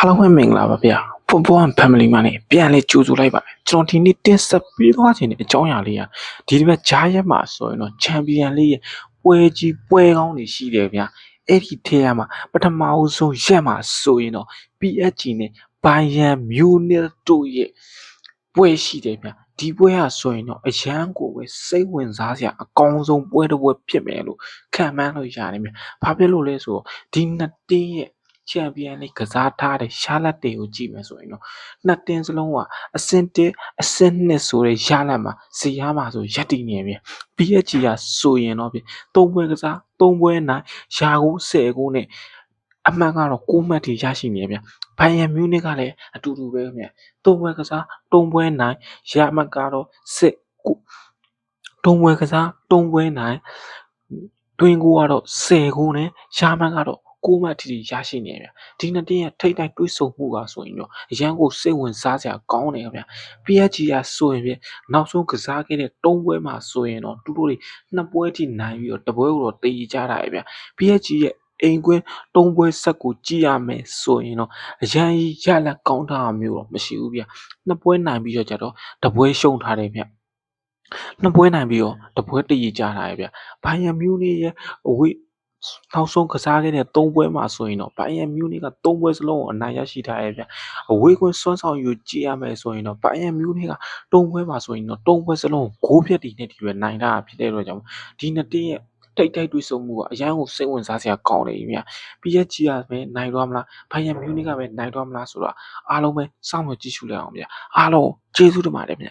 အားလုံးပဲမင်္ဂလာပါဗျာဖွန်ဖွန် family မှာနေပြန်လဲကြိုဆိုလိုက်ပါမယ်ကျွန်တော်ဒီနေ့တင်ဆက်ပေးသွားခြင်းတဲ့အကြောင်းအရာလေးကဒီတစ်ပတ်ဂျားရက်မှာဆိုရင်တော့ချန်ပီယံလိရဲ့ပွဲကြီးပွဲကောင်းတွေရှိတယ်ဗျာအဲ့ဒီထဲမှာပထမအဆုံးရက်မှာဆိုရင်တော့ PSG နဲ့ဘိုင်ယန်မြူနစ်တို့ရဲ့ပွဲရှိတယ်ဗျာဒီပွဲကဆိုရင်တော့အရန်ကိုပဲစိတ်ဝင်စားစရာအကောင်းဆုံးပွဲတစ်ပွဲဖြစ်မယ်လို့ခံမှန်းလို့ရတယ်ဗျာဘာဖြစ်လို့လဲဆိုတော့ဒီနှစ်တင်းရဲ့ချန်ပီယံလိကစားထားတဲ့ရှားလက်တွေကိုကြည့်မယ်ဆိုရင်တော့နှစ်တင်းစလုံးကအဆင့်1အဆင့်2ဆိုတဲ့ရလတ်မှာဇီယားမှာဆိုရက်တည်နေပြီ PSG ကဆိုရင်တော့ပြ3ပွဲကစား3ပွဲနိုင်ရာကို10ကိုနဲ့အမှန်ကတော့6မှတ်ထိရရှိနေဗျဘိုင်ယန်မြူနစ်ကလည်းအတူတူပဲဗျ3ပွဲကစား3ပွဲနိုင်ရမှတ်ကတော့10ကို3ပွဲကစား3ပွဲနိုင်တွင်ကိုကတော့10ကိုနဲ့ရမှတ်ကတော့6မှတ်ထိရရှိနေဗျဒီနှစ်တင်းရဲ့ထိတ်တိုက်တွေးဆုံမှုကဆိုရင်တော့အရန်ကိုစိတ်ဝင်စားစရာကောင်းတယ်ဗျ PSG ကဆိုရင်ပြနောက်ဆုံးကစားခဲ့တဲ့3ပွဲမှာဆိုရင်တော့တူတူတွေ2ပွဲထိနိုင်ပြီးတော့တပွဲကိုတော့တည်ကြတာရဲ့ဗျ PSG ရဲ့အိမ်ကွင်း3ပွဲဆက်ကိုကြည့်ရမယ်ဆိုရင်တော့အရန်ကြီးရလက်ကောင်းတာမျိုးတော့မရှိဘူးဗျ2ပွဲနိုင်ပြီးတော့ကြတော့တပွဲရှုံးထားတယ်ဗျ2ပွဲနိုင်ပြီးတော့တပွဲတည်ကြတာရဲ့ဗျဘိုင်ယန်မြူနစ်ရဲ့အဝေးနောက်ဆုံးကစားခဲ့တဲ့3ပွဲမှာဆိုရင်တော့ဘိုင်ယန်မြူနစ်က3ပွဲစလုံးကိုအနိုင်ရရှိထားရဲ့ဗျအဝေးကွင်းစွမ်းဆောင်ယူကြည့်ရမယ်ဆိုရင်တော့ဘိုင်ယန်မြူနစ်က3ပွဲမှာဆိုရင်တော့3ပွဲစလုံးကိုဂိုးဖြတ်တည်နဲ့ဒီပဲနိုင်တာဖြစ်တဲ့အတွက်ကြောင့်ဒီနှစ်တင်းရဲ့တိတ်တိုက်တွေးဆုံမှုကအရန်ကိုစိတ်ဝင်စားစရာကောင်းတယ်ဗျ PSG ကပဲနိုင်တော့မလားဘိုင်ယန်မြူနစ်ကပဲနိုင်တော့မလားဆိုတော့အားလုံးပဲစောင့်မျှော်ကြည့်ရှုလိုက်အောင်ဗျအားလုံးကျေးဇူးတင်ပါတယ်ဗျ